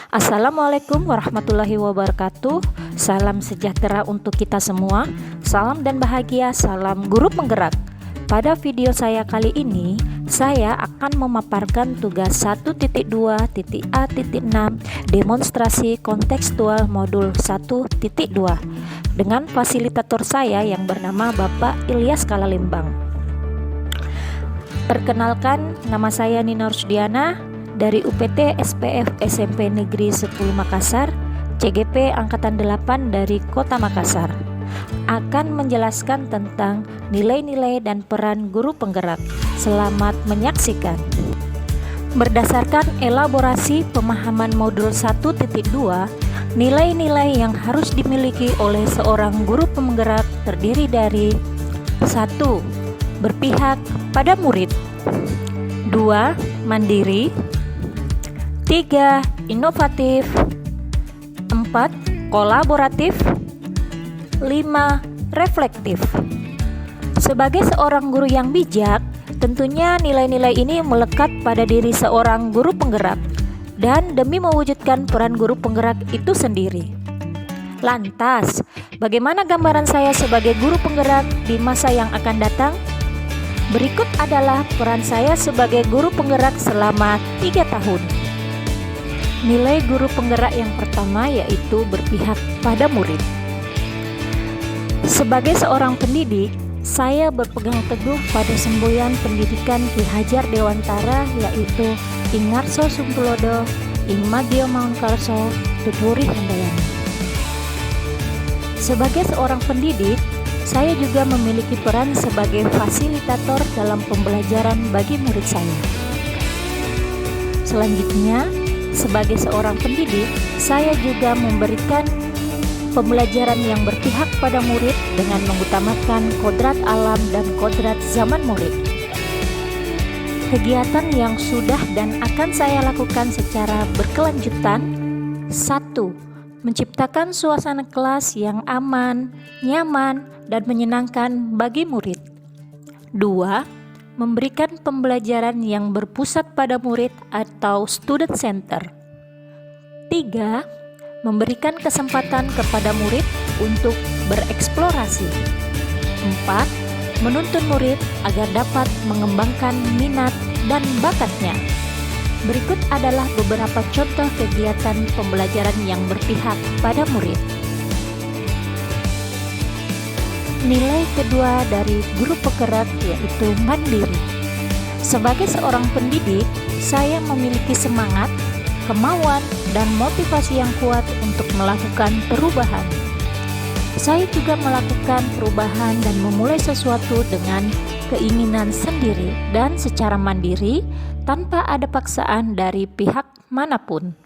Assalamualaikum warahmatullahi wabarakatuh. Salam sejahtera untuk kita semua. Salam dan bahagia, salam guru penggerak. Pada video saya kali ini, saya akan memaparkan tugas 1.2.A.6 demonstrasi kontekstual modul 1.2 dengan fasilitator saya yang bernama Bapak Ilyas Kalalembang. Perkenalkan, nama saya Nina Rusdiana dari UPT SPF SMP Negeri 10 Makassar, CGP Angkatan 8 dari Kota Makassar, akan menjelaskan tentang nilai-nilai dan peran guru penggerak. Selamat menyaksikan. Berdasarkan elaborasi pemahaman modul 1.2, nilai-nilai yang harus dimiliki oleh seorang guru penggerak terdiri dari 1. Berpihak pada murid, 2. Mandiri, 3. Inovatif, 4. Kolaboratif, 5. Reflektif. Sebagai seorang guru yang bijak, tentunya nilai-nilai ini melekat pada diri seorang guru penggerak dan demi mewujudkan peran guru penggerak itu sendiri. Lantas, bagaimana gambaran saya sebagai guru penggerak di masa yang akan datang? Berikut adalah peran saya sebagai guru penggerak selama 3 tahun. Nilai guru penggerak yang pertama yaitu berpihak pada murid. Sebagai seorang pendidik, saya berpegang teguh pada semboyan pendidikan Ki Hajar Dewantara yaitu Ingarso Sumpulodo, Ingmagio Mangunkarso, Tuturi Handayani. Sebagai seorang pendidik, saya juga memiliki peran sebagai fasilitator dalam pembelajaran bagi murid saya. Selanjutnya, sebagai seorang pendidik, saya juga memberikan pembelajaran yang berpihak pada murid dengan mengutamakan kodrat alam dan kodrat zaman murid. Kegiatan yang sudah dan akan saya lakukan secara berkelanjutan: 1. Menciptakan suasana kelas yang aman, nyaman, dan menyenangkan bagi murid. 2. Memberikan pembelajaran yang berpusat pada murid atau student center. 3. Memberikan kesempatan kepada murid untuk bereksplorasi. 4. Menuntun murid agar dapat mengembangkan minat dan bakatnya. Berikut adalah beberapa contoh kegiatan pembelajaran yang berpihak pada murid. Nilai kedua dari guru penggerak yaitu mandiri. Sebagai seorang pendidik, saya memiliki semangat, kemauan, dan motivasi yang kuat untuk melakukan perubahan. Saya juga melakukan perubahan dan memulai sesuatu dengan keinginan sendiri dan secara mandiri tanpa ada paksaan dari pihak manapun.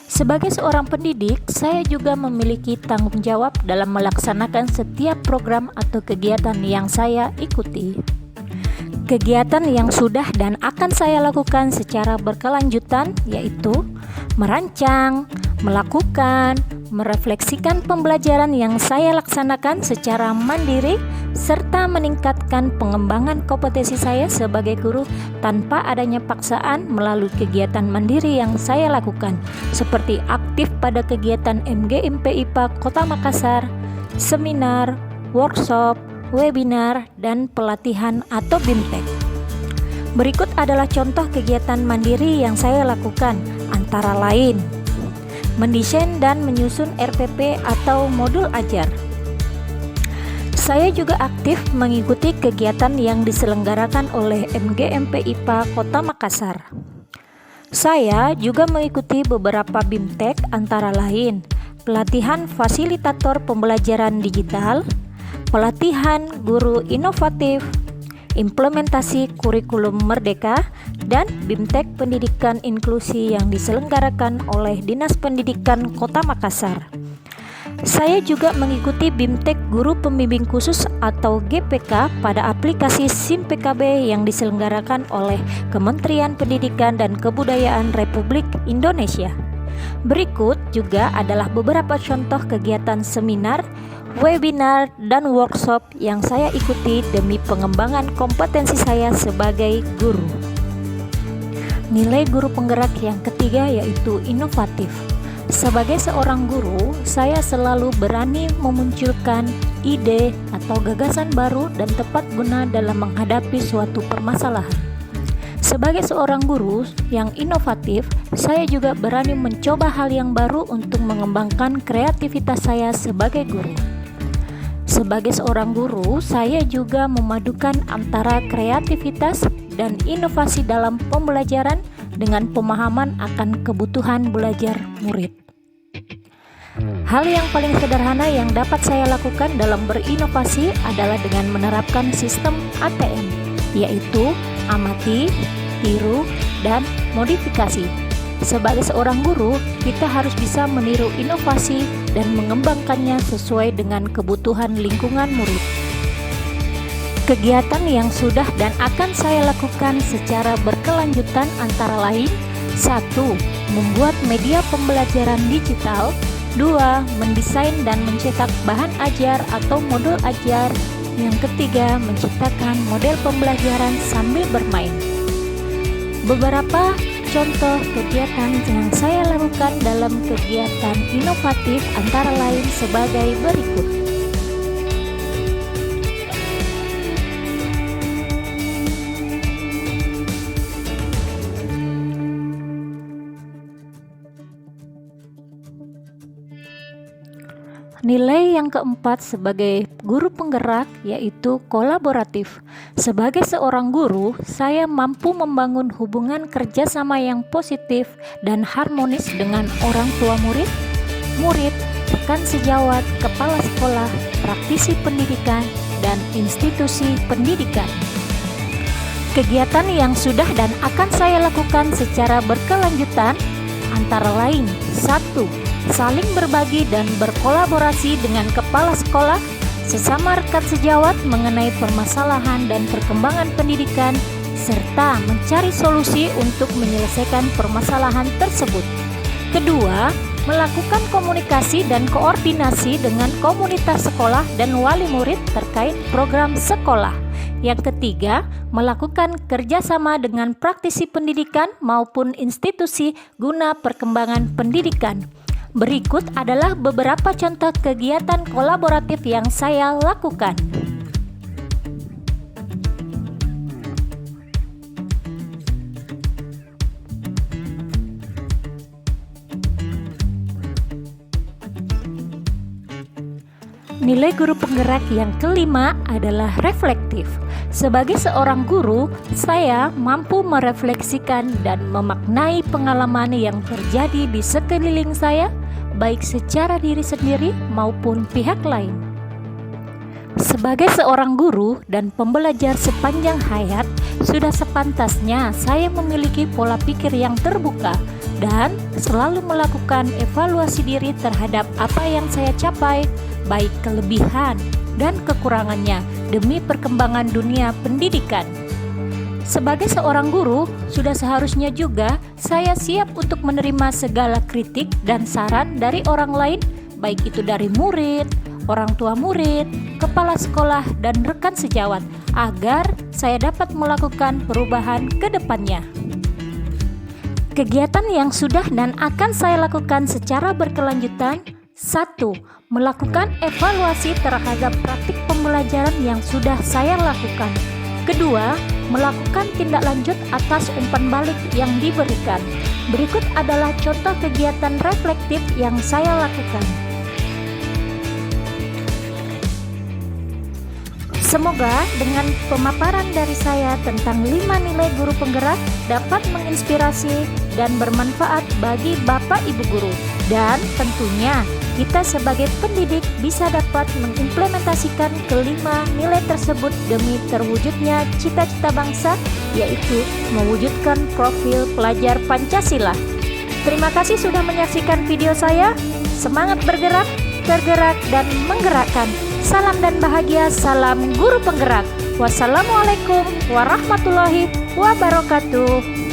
Sebagai seorang pendidik, saya juga memiliki tanggung jawab dalam melaksanakan setiap program atau kegiatan yang saya ikuti. Kegiatan yang sudah dan akan saya lakukan secara berkelanjutan yaitu merancang, melakukan, merefleksikan pembelajaran yang saya laksanakan secara mandiri, serta meningkatkan pengembangan kompetensi saya sebagai guru tanpa adanya paksaan melalui kegiatan mandiri yang saya lakukan, seperti aktif pada kegiatan MGMP/IPA Kota Makassar, seminar, workshop, webinar, dan pelatihan atau BIMTEK. Berikut adalah contoh kegiatan mandiri yang saya lakukan, antara lain: mendesain dan menyusun RPP atau modul ajar. Saya juga aktif mengikuti kegiatan yang diselenggarakan oleh MGMP/IPA Kota Makassar. Saya juga mengikuti beberapa BIMTEK, antara lain pelatihan fasilitator pembelajaran digital, pelatihan guru inovatif, implementasi kurikulum merdeka, dan BIMTEK pendidikan inklusi yang diselenggarakan oleh Dinas Pendidikan Kota Makassar. Saya juga mengikuti BIMTEK Guru Pembimbing Khusus atau GPK pada aplikasi SIM PKB yang diselenggarakan oleh Kementerian Pendidikan dan Kebudayaan Republik Indonesia. Berikut juga adalah beberapa contoh kegiatan seminar, webinar, dan workshop yang saya ikuti demi pengembangan kompetensi saya sebagai guru. Nilai guru penggerak yang ketiga yaitu inovatif. Sebagai seorang guru, saya selalu berani memunculkan ide atau gagasan baru dan tepat guna dalam menghadapi suatu permasalahan. Sebagai seorang guru yang inovatif, saya juga berani mencoba hal yang baru untuk mengembangkan kreativitas saya sebagai guru. Sebagai seorang guru, saya juga memadukan antara kreativitas dan inovasi dalam pembelajaran dengan pemahaman akan kebutuhan belajar murid. Hal yang paling sederhana yang dapat saya lakukan dalam berinovasi adalah dengan menerapkan sistem ATM, yaitu amati, tiru, dan modifikasi. Sebagai seorang guru, kita harus bisa meniru inovasi dan mengembangkannya sesuai dengan kebutuhan lingkungan murid. Kegiatan yang sudah dan akan saya lakukan secara berkelanjutan antara lain: 1. Membuat media pembelajaran digital. 2. Mendesain dan mencetak bahan ajar atau modul ajar. Yang ketiga, menciptakan model pembelajaran sambil bermain. Beberapa contoh kegiatan yang saya lakukan dalam kegiatan inovatif antara lain sebagai berikut. Nilai yang keempat sebagai guru penggerak yaitu kolaboratif. Sebagai seorang guru, saya mampu membangun hubungan kerjasama yang positif dan harmonis dengan orang tua murid, rekan sejawat, kepala sekolah, praktisi pendidikan, dan institusi pendidikan. Kegiatan yang sudah dan akan saya lakukan secara berkelanjutan antara lain: 1. Saling berbagi dan berkolaborasi dengan kepala sekolah, sesama rekan sejawat mengenai permasalahan dan perkembangan pendidikan, serta mencari solusi untuk menyelesaikan permasalahan tersebut. Kedua, melakukan komunikasi dan koordinasi dengan komunitas sekolah dan wali murid terkait program sekolah. Yang ketiga, melakukan kerjasama dengan praktisi pendidikan maupun institusi guna perkembangan pendidikan. Berikut adalah beberapa contoh kegiatan kolaboratif yang saya lakukan. Nilai guru penggerak yang kelima adalah reflektif. Sebagai seorang guru, saya mampu merefleksikan dan memaknai pengalaman yang terjadi di sekeliling saya, baik secara diri sendiri maupun pihak lain. Sebagai seorang guru dan pembelajar sepanjang hayat, sudah sepantasnya saya memiliki pola pikir yang terbuka dan selalu melakukan evaluasi diri terhadap apa yang saya capai, baik kelebihan dan kekurangannya demi perkembangan dunia pendidikan. Sebagai seorang guru, sudah seharusnya juga saya siap untuk menerima segala kritik dan saran dari orang lain, baik itu dari murid, orang tua murid, kepala sekolah, dan rekan sejawat, agar saya dapat melakukan perubahan ke depannya. Kegiatan yang sudah dan akan saya lakukan secara berkelanjutan: 1. Melakukan evaluasi terhadap praktik pembelajaran yang sudah saya lakukan. Kedua, melakukan tindak lanjut atas umpan balik yang diberikan. Berikut adalah contoh kegiatan reflektif yang saya lakukan. Semoga dengan pemaparan dari saya tentang 5 nilai guru penggerak dapat menginspirasi dan bermanfaat bagi Bapak Ibu guru. Dan tentunya kita sebagai pendidik bisa dapat mengimplementasikan kelima nilai tersebut demi terwujudnya cita-cita bangsa, yaitu mewujudkan profil pelajar Pancasila. Terima kasih sudah menyaksikan video saya. Semangat bergerak, tergerak, dan menggerakkan. Salam dan bahagia, salam guru penggerak. Wassalamualaikum warahmatullahi wabarakatuh.